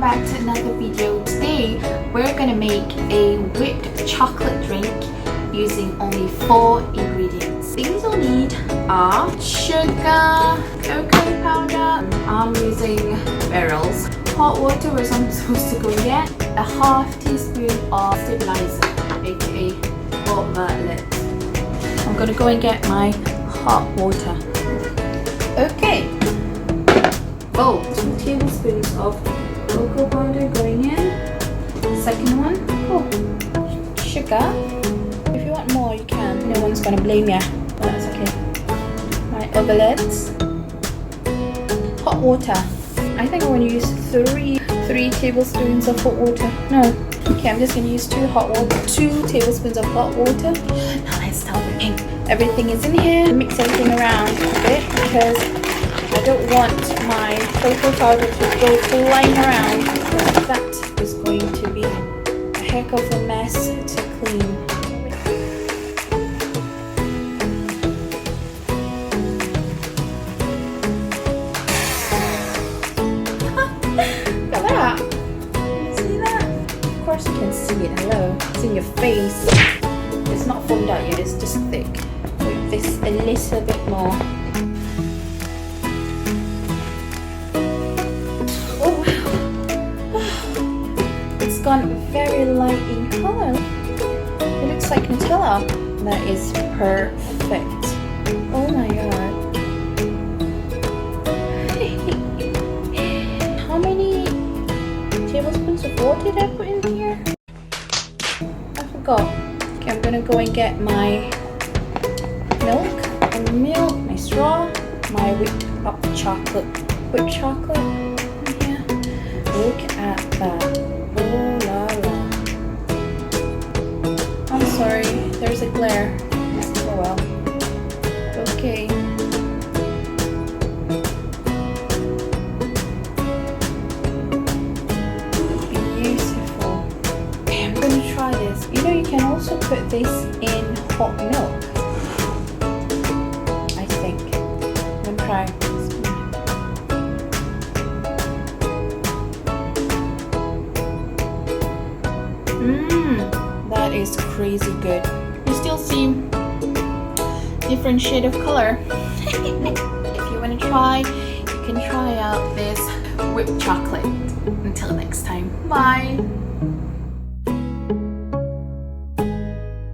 back to another video. Today we're gonna make a whipped chocolate drink using only 4 ingredients. Things you'll need are sugar, cocoa powder, I'm using barrels, hot water which I'm supposed to go get, a half teaspoon of stabilizer, aka overlet. I'm gonna go and get my hot water. Okay. 2 tablespoons of cocoa powder going in. Second one, sugar. If you want more, you can. No one's gonna blame you. That's okay. My overlets. Hot water. I think I'm gonna use 3 tablespoons of hot water. No. Okay, I'm just gonna use 2 tablespoons of hot water. Now let's start whipping. Everything is in here. Mix everything around a bit because I don't want my cocoa powder to go flying around. That is going to be a heck of a mess to clean. Look at that! Can you see that? Of course you can see it. Hello. It's in your face. It's not foamed out yet, it's just thick. Whip this a little bit more. Gone very light in color. It looks like Nutella. That is perfect. Oh my god. How many tablespoons of water did I put in here? I forgot. Okay, I'm gonna go and get my milk, my straw, my whipped chocolate. Whipped chocolate in here. Look at that. Oh la la. I'm sorry, there's a glare. Oh well. Okay. Beautiful. Okay, I'm gonna try this. You know, you can also put this in hot milk. I think. I'm gonna try. That is crazy good. You still see different shade of color. If you want to try, you can try out this whipped chocolate. Until next time, bye.